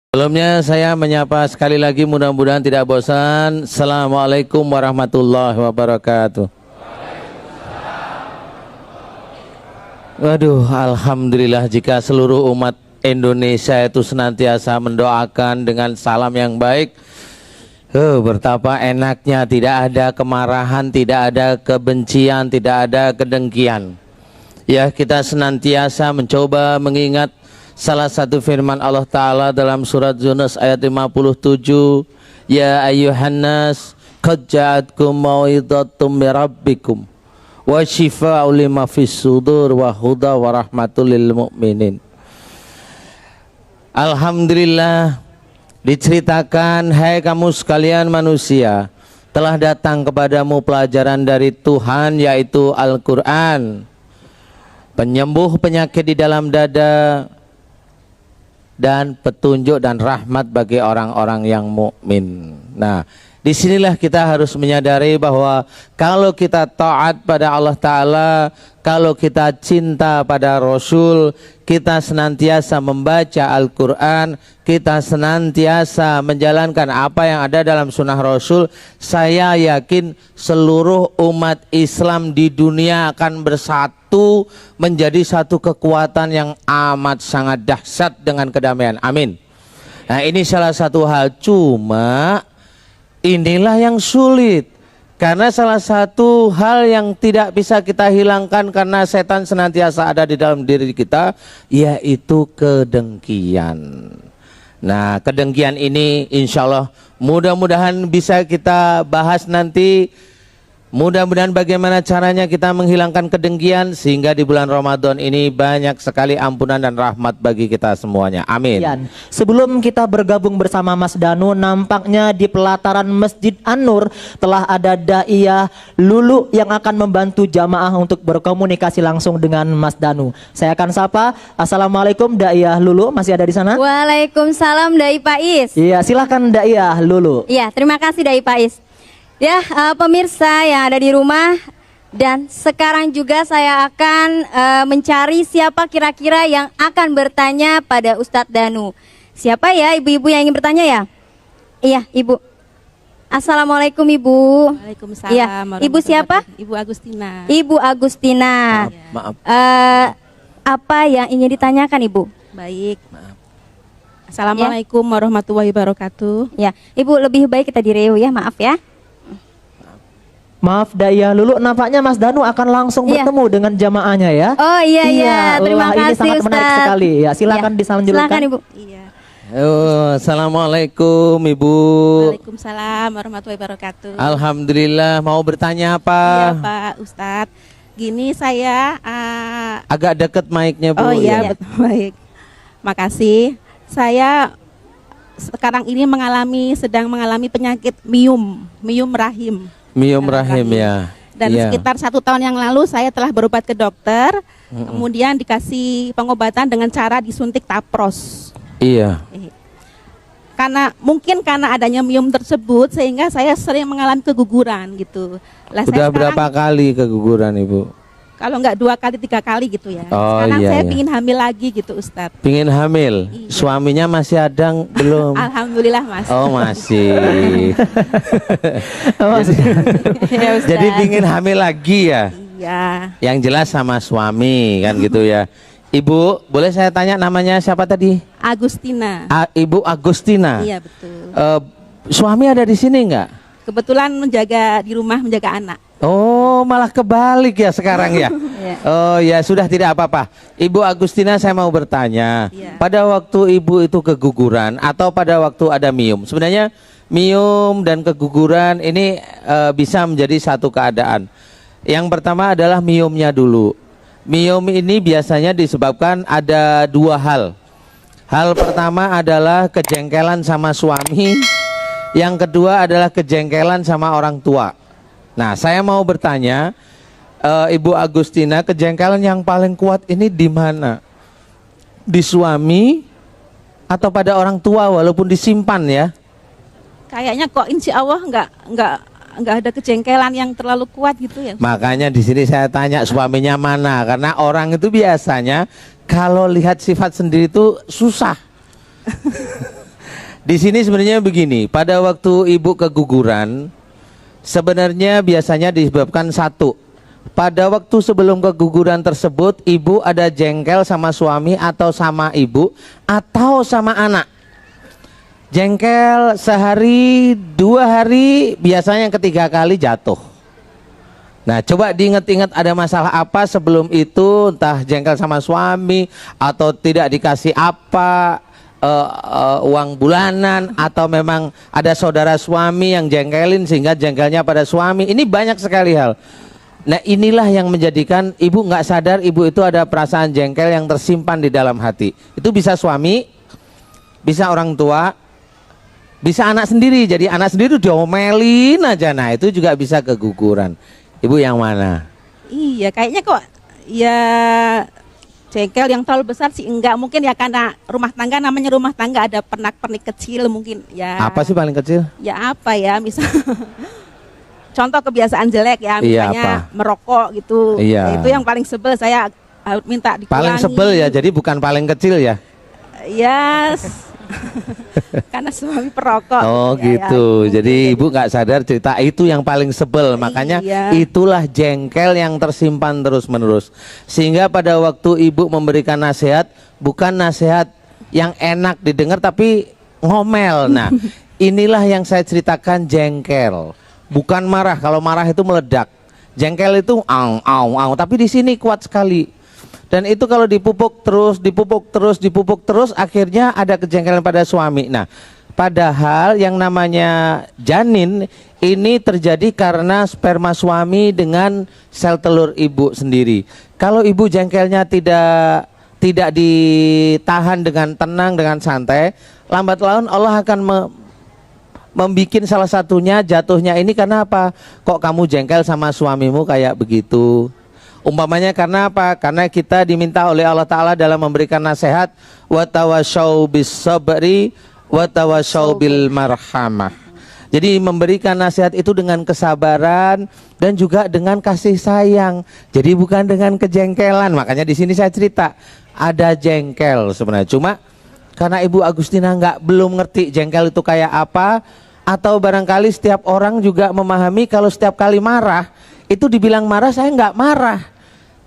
Sebelumnya saya menyapa sekali lagi, mudah-mudahan tidak bosan. Assalamualaikum warahmatullahi wabarakatuh. Waduh, alhamdulillah jika seluruh umat Indonesia itu senantiasa mendoakan dengan salam yang baik. Betapa enaknya, tidak ada kemarahan, tidak ada kebencian, tidak ada kedengkian. Ya, kita senantiasa mencoba mengingat salah satu firman Allah Ta'ala dalam surat Yunus ayat 57. Ya ayyuhan nas qad ja'atkum mau'izatum min rabbikum wa shifaa'un lima fis sudur wa huda wa rahmatul lil mu'minin. Alhamdulillah, diceritakan, hai kamu sekalian manusia, telah datang kepadamu pelajaran dari Tuhan, yaitu Al-Quran, penyembuh penyakit di dalam dada dan petunjuk dan rahmat bagi orang-orang yang mukmin. Nah, disinilah kita harus menyadari bahwa kalau kita taat pada Allah Ta'ala, kalau kita cinta pada Rasul, kita senantiasa membaca Al-Quran, kita senantiasa menjalankan apa yang ada dalam sunnah Rasul, saya yakin seluruh umat Islam di dunia akan bersatu menjadi satu kekuatan yang amat sangat dahsyat dengan kedamaian. Amin. Nah, ini salah satu hal, cuma inilah yang sulit. Karena salah satu hal yang tidak bisa kita hilangkan karena setan senantiasa ada di dalam diri kita, yaitu kedengkian. Nah, kedengkian ini insya Allah mudah-mudahan bisa kita bahas nanti. Mudah-mudahan bagaimana caranya kita menghilangkan kedengkian sehingga di bulan Ramadan ini banyak sekali ampunan dan rahmat bagi kita semuanya. Amin. Sebelum kita bergabung bersama Mas Danu, nampaknya di pelataran Masjid An-Nur telah ada Daiyah Lulu yang akan membantu jamaah untuk berkomunikasi langsung dengan Mas Danu. Saya akan sapa. Assalamualaikum Daiyah Lulu, masih ada di sana? Waalaikumsalam Dai Pais. Iya, silakan Daiyah Lulu. Iya, terima kasih Dai Pais. Ya, pemirsa yang ada di rumah, dan sekarang juga saya akan mencari siapa kira-kira yang akan bertanya pada Ustadz Danu. Siapa ya ibu-ibu yang ingin bertanya ya? Iya, Ibu. Assalamualaikum Ibu. Waalaikumsalam. Iya, Ibu siapa? Ibu Agustina. Ibu Agustina. Maaf. Apa yang ingin ditanyakan Ibu? Baik. Assalamualaikum warahmatullahi wabarakatuh. Ya, Ibu lebih baik kita direu ya, maaf ya. Maaf Daiyah Lulu, nampaknya Mas Danu akan langsung bertemu dengan jamaahnya ya. Oh iya, terima ini kasih sangat menarik Ustadz. sekali. Ya, silakan dilanjutkan. Silakan Ibu. Iya. Assalamualaikum Ibu. Waalaikumsalam warahmatullahi wabarakatuh. Alhamdulillah, mau bertanya Iya apa? Pak Ustadz. Gini saya Agak deket mic-nya Bu. oh iya, Ya. betul, baik. Makasih. Saya sekarang ini sedang mengalami penyakit mium rahim. Mium rahim ya. Dan Iya. sekitar 1 tahun yang lalu saya telah berobat ke dokter, kemudian dikasih pengobatan dengan cara disuntik tapros. Iya. Karena adanya miom tersebut sehingga saya sering mengalami keguguran gitu. Lah, Sudah saya berapa kali keguguran Ibu? kalau nggak 2 kali 3 kali gitu ya. Oh, Sekarang iya, saya iya. pingin hamil lagi gitu Ustadz. Pingin hamil? Iya. Suaminya masih ada belum? Alhamdulillah Mas. Oh masih. Ya, Ustadz. Jadi pingin hamil lagi ya? Iya. Yang jelas sama suami kan gitu ya. Ibu, boleh saya tanya namanya siapa tadi? Agustina. Ibu Agustina. Iya betul. Suami ada di sini nggak? Kebetulan di rumah menjaga anak. Oh, malah kebalik ya sekarang ya. Iya. Oh ya, sudah, tidak apa-apa. Ibu Agustina, saya mau bertanya. Iya. Pada waktu Ibu itu keguguran atau pada waktu ada mium? Sebenarnya mium dan keguguran ini bisa menjadi satu keadaan. Yang pertama adalah miumnya dulu. Mium ini biasanya disebabkan ada 2 hal. Hal pertama adalah kejengkelan sama suami. Yang kedua adalah kejengkelan sama orang tua. Nah, saya mau bertanya, Ibu Agustina, kejengkelan yang paling kuat ini di mana? Di suami atau pada orang tua walaupun disimpan ya? Kayaknya kok insya Allah nggak ada kejengkelan yang terlalu kuat gitu ya. Makanya di sini saya tanya suaminya mana, karena orang itu biasanya kalau lihat sifat sendiri itu susah. Di sini sebenarnya begini, pada waktu ibu keguguran, sebenarnya biasanya disebabkan satu. Pada waktu sebelum keguguran tersebut, ibu ada jengkel sama suami atau sama ibu atau sama anak. Jengkel sehari, 2 hari, biasanya yang ketiga kali jatuh. Nah, coba diingat-ingat ada masalah apa sebelum itu, entah jengkel sama suami atau tidak dikasih apa, uang bulanan, atau memang ada saudara suami yang jengkelin sehingga jengkelnya pada suami. Ini banyak sekali hal. Nah, inilah yang menjadikan ibu nggak sadar ibu itu ada perasaan jengkel yang tersimpan di dalam hati. Itu bisa suami, bisa orang tua, bisa anak sendiri. Jadi anak sendiri diomelin aja. Nah, itu juga bisa keguguran. Ibu yang mana? Iya, kayaknya kok ya jengkel yang terlalu besar sih enggak, mungkin ya karena rumah tangga, namanya rumah tangga ada pernak-pernik kecil mungkin ya. Apa sih paling kecil? Ya apa ya, misal contoh kebiasaan jelek ya, misalnya merokok gitu. Iya. Ya, itu yang paling sebel, saya minta dikurangi. Paling sebel ya, jadi bukan paling kecil ya? Yes. Karena suami perokok. Oh ya, gitu. ya, Jadi ibu nggak sadar cerita itu yang paling sebel. Makanya iya. itulah jengkel yang tersimpan terus menerus. Sehingga pada waktu ibu memberikan nasihat, bukan nasihat yang enak didengar tapi ngomel. Nah, inilah yang saya ceritakan jengkel. Bukan marah. Kalau marah itu meledak. Jengkel itu ang, tapi di sini kuat sekali. Dan itu kalau dipupuk terus, akhirnya ada kejengkelan pada suami. Nah, padahal yang namanya janin ini terjadi karena sperma suami dengan sel telur ibu sendiri. Kalau ibu jengkelnya tidak ditahan dengan tenang, dengan santai, lambat laun Allah akan membikin salah satunya jatuhnya ini karena apa? Kok kamu jengkel sama suamimu kayak begitu? Umpamanya karena apa? Karena kita diminta oleh Allah Ta'ala dalam memberikan nasihat, wa tawasyau bis sabri wa tawasyau bil marhamah. Jadi memberikan nasihat itu dengan kesabaran dan juga dengan kasih sayang. Jadi bukan dengan kejengkelan. Makanya di sini saya cerita ada jengkel sebenarnya. Cuma karena Ibu Agustina belum ngerti jengkel itu kayak apa, atau barangkali setiap orang juga memahami kalau setiap kali marah itu dibilang marah, saya nggak marah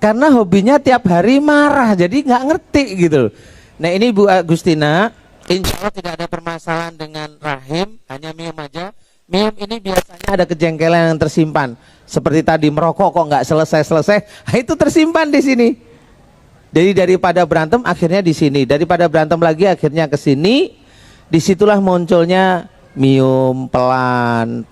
karena hobinya tiap hari marah, jadi nggak ngerti gitu. Nah, ini Bu Agustina, insya Allah tidak ada permasalahan dengan rahim, hanya miem aja. Miem ini biasanya ada kejengkelan yang tersimpan, seperti tadi merokok kok nggak selesai, nah, itu tersimpan di sini. Jadi daripada berantem akhirnya di sini, daripada berantem lagi akhirnya ke sini, disitulah munculnya mium pelan.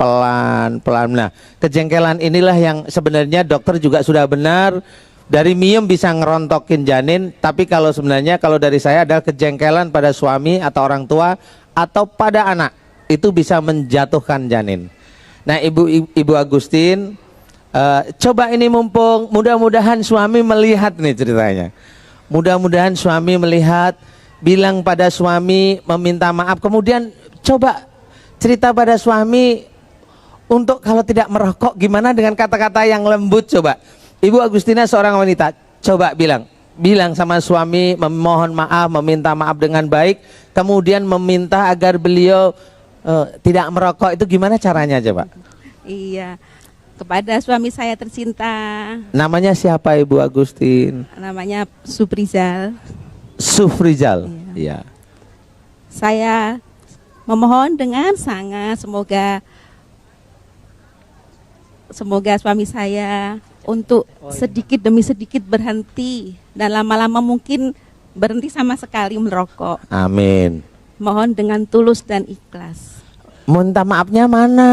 Nah, kejengkelan inilah yang sebenarnya dokter juga sudah benar, dari mium bisa ngerontokin janin, tapi kalau sebenarnya kalau dari saya adalah kejengkelan pada suami atau orang tua atau pada anak, itu bisa menjatuhkan janin. Nah, Ibu Agustin, coba ini mumpung mudah-mudahan suami melihat nih ceritanya. Mudah-mudahan suami melihat, bilang pada suami meminta maaf, kemudian coba cerita pada suami untuk kalau tidak merokok gimana dengan kata-kata yang lembut. Coba Ibu Agustina seorang wanita, coba bilang sama suami, memohon maaf, meminta maaf dengan baik, kemudian meminta agar beliau tidak merokok. Itu gimana caranya coba? Iya, kepada suami saya tercinta. Namanya siapa Ibu Agustin? Namanya Suprizal. Sufrizal. Iya. Saya memohon dengan sangat semoga suami saya untuk sedikit demi sedikit berhenti dan lama-lama mungkin berhenti sama sekali merokok. Amin. Mohon dengan tulus dan ikhlas. Minta maafnya mana?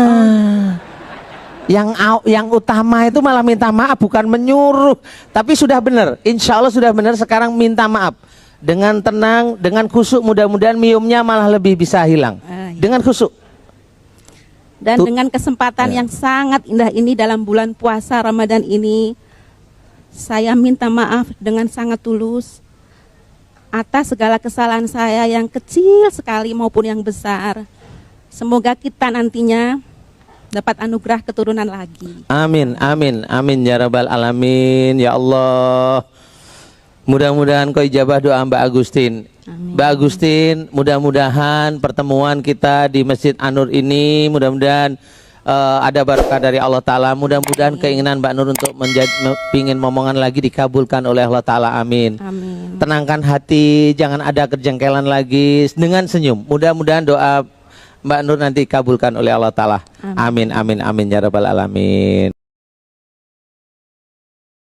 Yang utama itu malah minta maaf, bukan menyuruh. Tapi sudah benar, insya Allah sudah benar. Sekarang minta maaf dengan tenang, dengan khusyuk, mudah-mudahan miumnya malah lebih bisa hilang. Dengan khusyuk. Dan dengan kesempatan yang sangat indah ini dalam bulan puasa Ramadan ini, saya minta maaf dengan sangat tulus atas segala kesalahan saya yang kecil sekali maupun yang besar. Semoga kita nantinya dapat anugerah keturunan lagi. Amin, amin, amin ya rabbal alamin. Ya Allah, mudah-mudahan kau ijabah doa Mbak Agustin. Amin. Mbak Agustin, mudah-mudahan pertemuan kita di Masjid An-Nur ini mudah-mudahan ada berkah dari Allah Ta'ala. Mudah-mudahan keinginan Mbak Nur untuk pingin momongan lagi dikabulkan oleh Allah Ta'ala. Amin. Amin. Tenangkan hati, jangan ada kejengkelan lagi, dengan senyum. Mudah-mudahan doa Mbak Nur nanti dikabulkan oleh Allah Ta'ala. Amin, amin, amin, ya Rabbal Alamin.